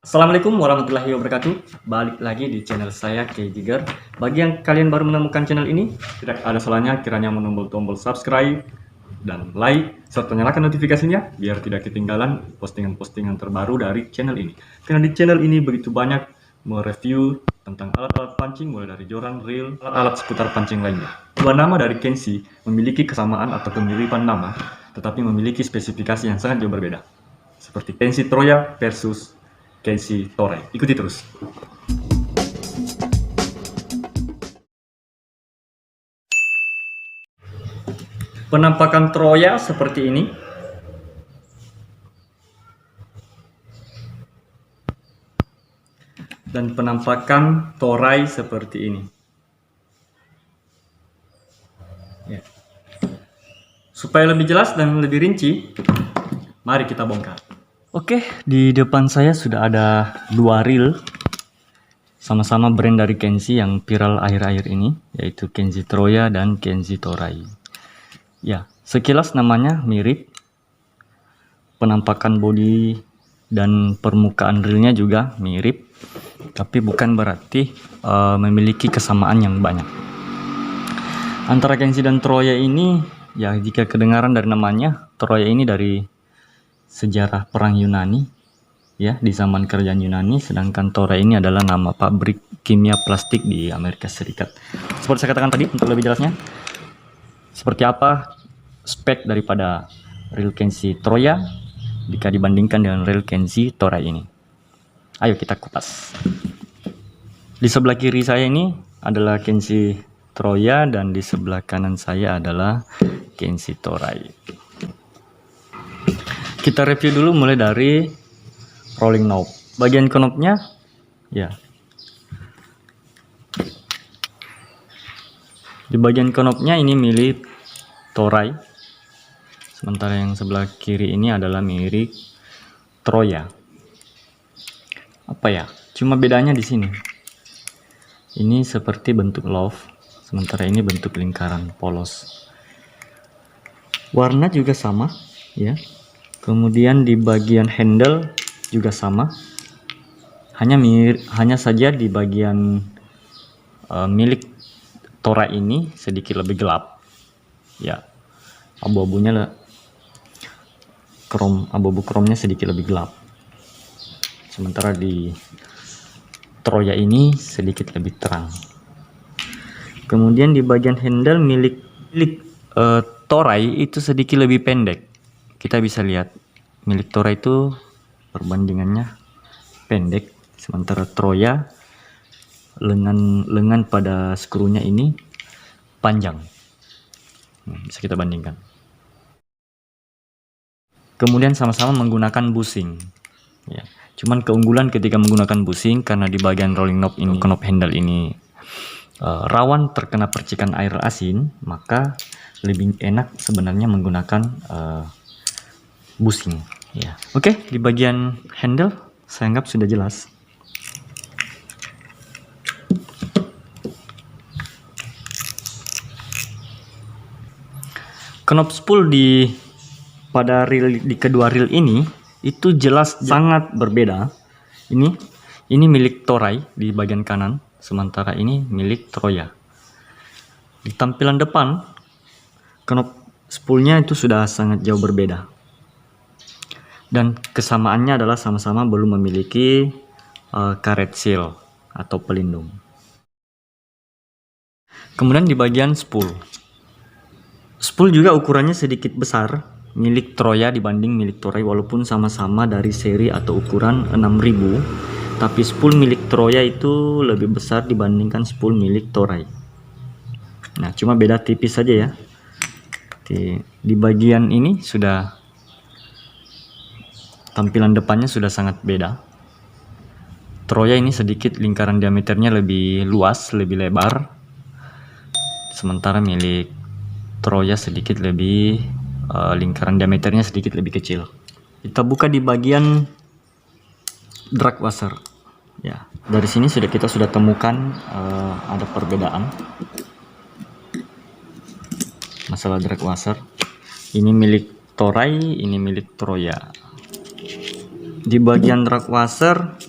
Assalamualaikum warahmatullahi wabarakatuh. Balik lagi di channel saya K-Jigger. Bagi yang kalian baru menemukan channel ini, tidak ada salahnya kiranya menumbuk tombol subscribe dan like serta nyalakan notifikasinya biar tidak ketinggalan postingan-postingan terbaru dari channel ini. Karena di channel ini begitu banyak mereview tentang alat-alat pancing mulai dari joran, reel, alat-alat seputar pancing lainnya. Dua nama dari Kenshi memiliki kesamaan atau kemiripan nama, tetapi memiliki spesifikasi yang sangat jauh berbeda. Seperti Kenshi Troya versus Kenshi Toray. Ikuti terus. Penampakan Troya seperti ini. Dan penampakan Toray seperti ini. Ya. Supaya lebih jelas dan lebih rinci, mari kita bongkar. Oke, di depan saya sudah ada dua reel sama-sama brand dari Kenshi yang viral akhir-akhir ini, yaitu Kenshi Troya dan Kenshi Toray. Ya, sekilas namanya mirip, penampakan bodi dan permukaan reelnya juga mirip, tapi bukan berarti memiliki kesamaan yang banyak. Antara Kenshi dan Troya ini, ya jika kedengaran dari namanya, Troya ini dari sejarah perang Yunani, ya di zaman kerajaan Yunani, sedangkan Toray ini adalah nama pabrik kimia plastik di Amerika Serikat. Seperti saya katakan tadi, untuk lebih jelasnya, seperti apa spek daripada reel Kenshi Troya jika dibandingkan dengan reel Kenshi Toray ini. Ayo kita kupas. Di sebelah kiri saya ini adalah Kenshi Troya dan di sebelah kanan saya adalah Kenshi Toray. Kita review dulu mulai dari rolling knob. Bagian knobnya, ya. Di bagian knobnya ini milik Toray. Sementara yang sebelah kiri ini adalah milik Troya. Apa ya? Cuma bedanya di sini. Ini seperti bentuk love, sementara ini bentuk lingkaran polos. Warna juga sama, ya. Kemudian di bagian handle juga sama, hanya saja di bagian milik Toray ini sedikit lebih gelap, ya, abu-abunya abu-abu kromnya sedikit lebih gelap, sementara di Troya ini sedikit lebih terang. Kemudian di bagian handle milik Toray itu sedikit lebih pendek. Kita bisa lihat milik Toray itu perbandingannya pendek, sementara Troya lengan pada skrunya ini panjang. Bisa kita bandingkan. Kemudian sama-sama menggunakan bushing, ya. Cuman keunggulan ketika menggunakan bushing karena di bagian rolling knob ini, knob handle ini rawan terkena percikan air asin, maka lebih enak sebenarnya menggunakan bushing, ya. Oke, di bagian handle saya anggap sudah jelas. Knob spool pada reel di kedua reel ini itu jelas sangat berbeda. Ini milik Toray di bagian kanan, sementara ini milik Troya. Di tampilan depan, knob spoolnya itu sudah sangat jauh berbeda. Dan kesamaannya adalah sama-sama belum memiliki karet seal atau pelindung. Kemudian di bagian spool juga ukurannya sedikit besar milik Troya dibanding milik Toray, walaupun sama-sama dari seri atau ukuran 6000, tapi spool milik Troya itu lebih besar dibandingkan spool milik Toray. Nah, cuma beda tipis saja ya. Di bagian ini sudah tampilan depannya sudah sangat beda. Troya ini sedikit lingkaran diameternya lebih luas, lebih lebar, sementara milik Troya sedikit lebih lingkaran diameternya sedikit lebih kecil. Kita buka di bagian drag washer, ya. Dari sini kita sudah temukan ada perbedaan masalah drag washer. Ini milik Toray, ini milik Troya. Di bagian drag washer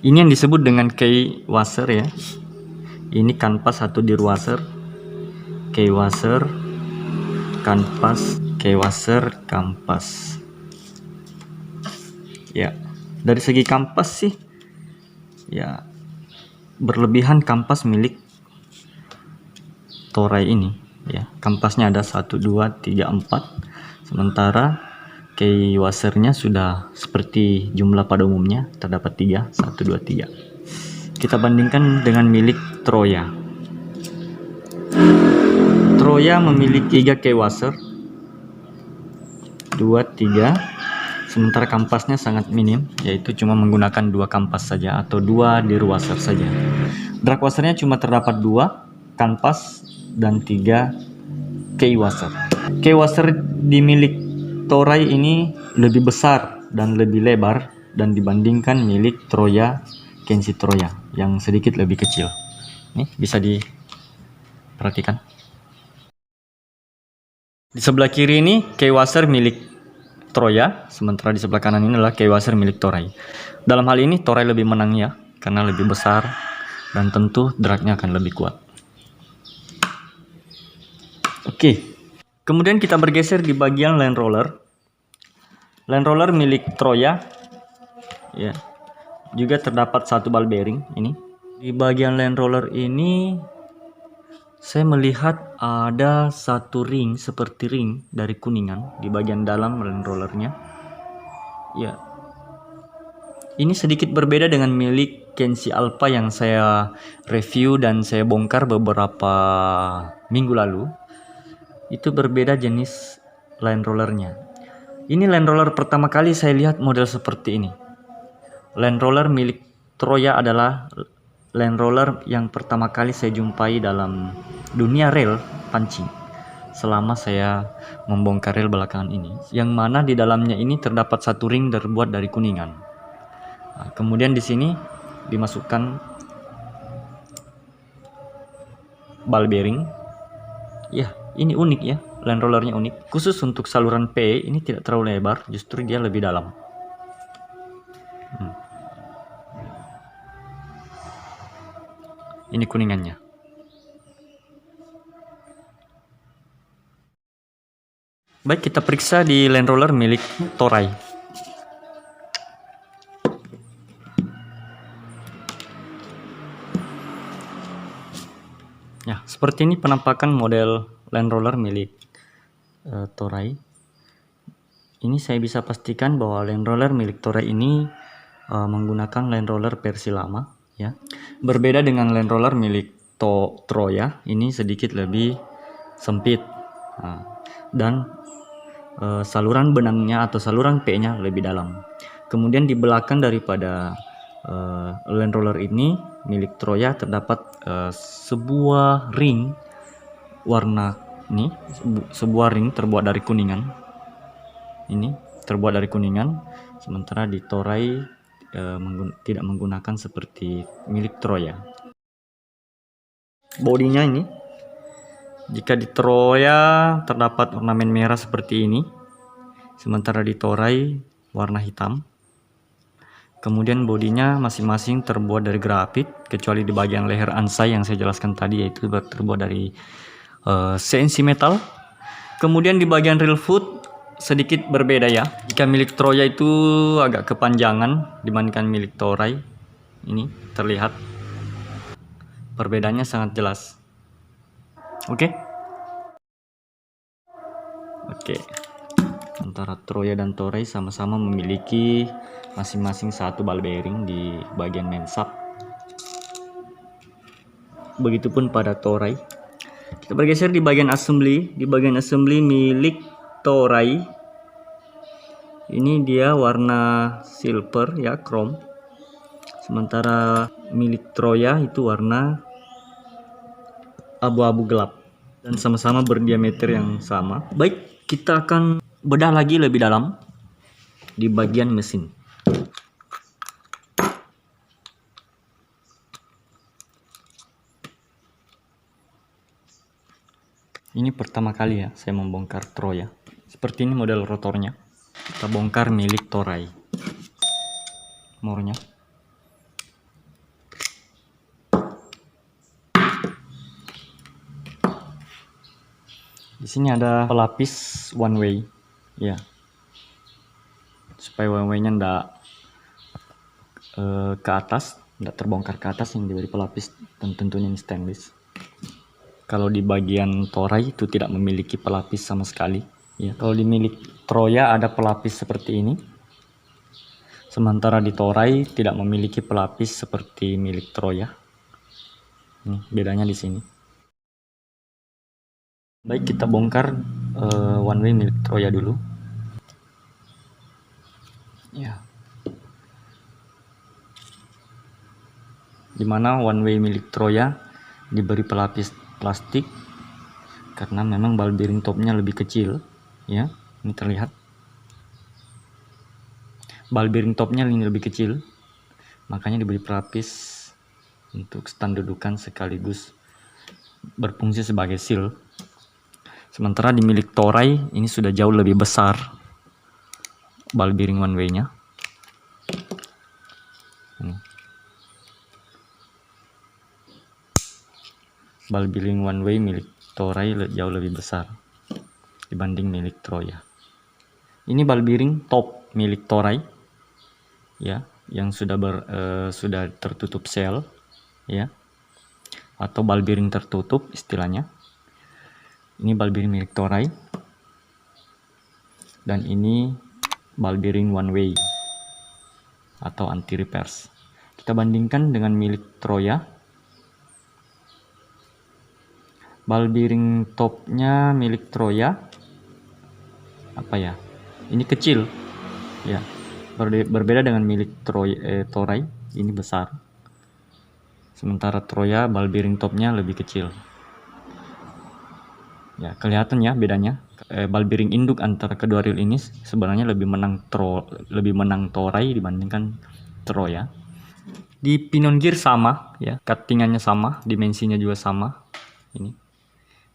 Ini yang disebut dengan key washer ya. Ini kanvas atau dir washer, key washer, kanvas, key washer, kanvas. Ya, dari segi kanvas sih, ya berlebihan kanvas milik Toray ini. Ya, kampasnya ada 1, 2, 3, 4. Sementara key washernya sudah seperti jumlah pada umumnya, terdapat 3, 1, 2, 3. Kita bandingkan dengan milik Troya. Troya memiliki 3 key washer, 2, 3. Sementara kampasnya sangat minim, yaitu cuma menggunakan 2 kampas saja atau 2 dir washer saja. Drag washernya cuma terdapat 2 kanvas dan 3 key washer. Key washer di milik Toray ini lebih besar dan lebih lebar dan dibandingkan milik Troya, Kenshi Troya yang sedikit lebih kecil. Nih bisa diperhatikan. Di sebelah kiri ini key washer milik Troya, sementara di sebelah kanan ini adalah key washer milik Toray. Dalam hal ini Toray lebih menang ya, karena lebih besar dan tentu dragnya akan lebih kuat. Oke. Kemudian kita bergeser di bagian land roller. Land roller milik Troya ya. Juga terdapat 1 ball bearing ini. Di bagian land roller ini saya melihat ada 1 ring seperti ring dari kuningan di bagian dalam land rollernya. Ya. Ini sedikit berbeda dengan milik Kenshi Alpha yang saya review dan saya bongkar beberapa minggu lalu. Itu berbeda jenis land rollernya. Ini land roller pertama kali saya lihat model seperti ini. Land roller milik Troya adalah land roller yang pertama kali saya jumpai dalam dunia rel pancing selama saya membongkar rel belakangan ini, yang mana di dalamnya ini terdapat 1 ring terbuat dari kuningan. Nah, kemudian di sini dimasukkan ball bearing. Ya, ini unik ya, land rollernya unik. Khusus untuk saluran P ini tidak terlalu lebar, justru dia lebih dalam. Ini kuningannya. Baik, kita periksa di land roller milik Toray. Ya, seperti ini penampakan model land roller milik Toray. Ini saya bisa pastikan bahwa land roller milik Toray ini menggunakan land roller versi lama ya. Berbeda dengan land roller milik Troya, ini sedikit lebih sempit. Nah, dan saluran benangnya atau saluran P-nya lebih dalam. Kemudian di belakang daripada land roller ini milik Troya terdapat sebuah ring warna ini, sebuah ring terbuat dari kuningan. Ini terbuat dari kuningan, sementara di Toray tidak menggunakan seperti milik Troya. Bodinya ini, jika di Troya terdapat ornamen merah seperti ini, sementara di Toray warna hitam. Kemudian bodinya masing-masing terbuat dari grafit, kecuali di bagian leher ansai yang saya jelaskan tadi, yaitu terbuat dari CNC metal. Kemudian di bagian real foot sedikit berbeda ya. Jika milik Troya itu agak kepanjangan dibandingkan milik Toray, ini terlihat perbedaannya sangat jelas. Oke. Antara Troya dan Toray sama-sama memiliki masing-masing 1 ball bearing di bagian main shaft. Begitupun pada Toray. Kita bergeser di bagian assembly. Di bagian assembly milik Toray ini dia warna silver ya, chrome. Sementara milik Troya itu warna abu-abu gelap dan sama-sama berdiameter yang sama. Baik, kita akan bedah lagi lebih dalam di bagian mesin. Ini pertama kali ya saya membongkar Troya. Seperti ini model rotornya. Kita bongkar milik Toray. Mornya. Di sini ada pelapis one way, ya, supaya one way-nya ndak ke atas, ndak terbongkar ke atas, yang diberi pelapis dan tentunya ini stainless. Kalau di bagian toray itu tidak memiliki pelapis sama sekali. Ya, kalau di milik Troya ada pelapis seperti ini. Sementara di toray tidak memiliki pelapis seperti milik Troya. Ini bedanya di sini. Baik, kita bongkar one way milik Troya dulu. Ya. Dimana one way milik Troya diberi pelapis plastik karena memang ball bearing topnya lebih kecil, ya, ini terlihat ball bearing topnya ini lebih kecil, makanya diberi pelapis untuk stand dudukan sekaligus berfungsi sebagai seal. Sementara di milik toray ini sudah jauh lebih besar ball bearing one way nya. Ball bearing one way milik toray jauh lebih besar dibanding milik Troya. Ini ball bearing top milik toray, ya, yang sudah sudah tertutup sel, ya, atau ball bearing tertutup istilahnya. Ini ball bearing milik toray, dan ini ball bearing one way atau anti reverse. Kita bandingkan dengan milik Troya. Ball bearing topnya milik Troya apa ya? Ini kecil, ya. Berbeda dengan milik toray, ini besar. Sementara Troya ball bearing topnya lebih kecil. Ya, kelihatan ya bedanya. Ball bearing induk antara kedua reel ini sebenarnya lebih menang toray dibandingkan Troya. Di pinion gear sama, ya, cuttingannya sama, dimensinya juga sama. Ini.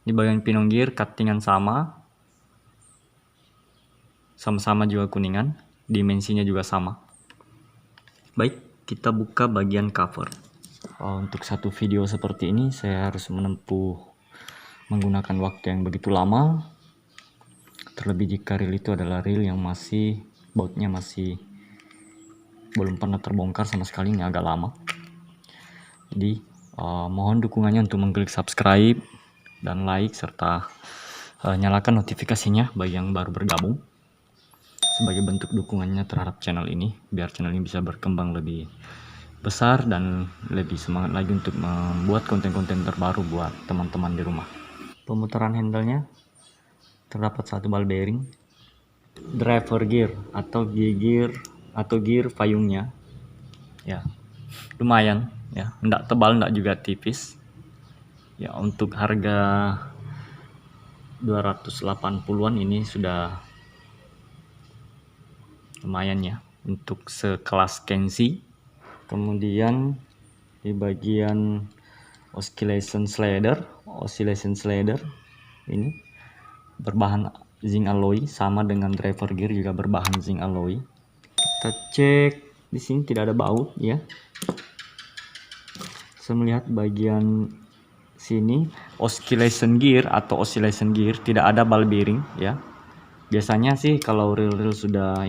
Di bagian pinion gear cuttingan sama-sama juga kuningan, dimensinya juga sama. Baik, kita buka bagian cover. Untuk satu video seperti ini saya harus menggunakan waktu yang begitu lama, terlebih jika reel itu adalah reel yang bautnya masih belum pernah terbongkar sama sekali, ini agak lama. Jadi mohon dukungannya untuk mengklik subscribe dan like, serta nyalakan notifikasinya bagi yang baru bergabung, sebagai bentuk dukungannya terhadap channel ini, biar channel ini bisa berkembang lebih besar dan lebih semangat lagi untuk membuat konten-konten terbaru buat teman-teman di rumah. Pemutaran handle-nya terdapat satu ball bearing, driver gear atau gear payungnya, ya, lumayan, ya, enggak tebal, enggak juga tipis. Ya, untuk harga 280-an ini sudah lumayan, ya, untuk sekelas Kenshi. Kemudian di bagian oscillation slider ini berbahan zinc alloy, sama dengan driver gear juga berbahan zinc alloy. Kita cek di sini tidak ada baut, ya. Saya melihat bagian sini oscillation gear tidak ada ball bearing, ya. Biasanya sih kalau reel-reel sudah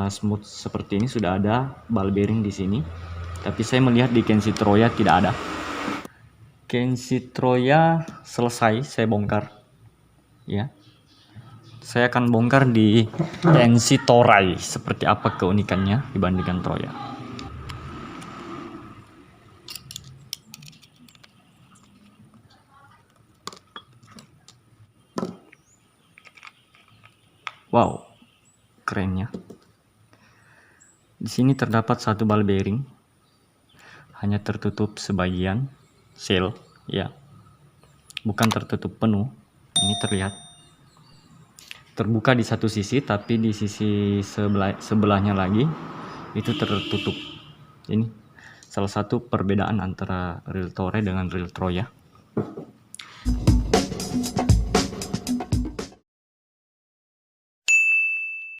smooth seperti ini sudah ada ball bearing di sini, tapi saya melihat di Kenshi Troya tidak ada. Kenshi Troya selesai saya bongkar, ya. Saya akan bongkar di Kenshi toray seperti apa keunikannya dibandingkan Troya. Wow, kerennya. Di sini terdapat satu ball bearing, hanya tertutup sebagian seal, ya, bukan tertutup penuh. Ini terlihat terbuka di satu sisi, tapi di sisi sebelahnya lagi itu tertutup. Ini salah satu perbedaan antara reel toray dengan reel Troya.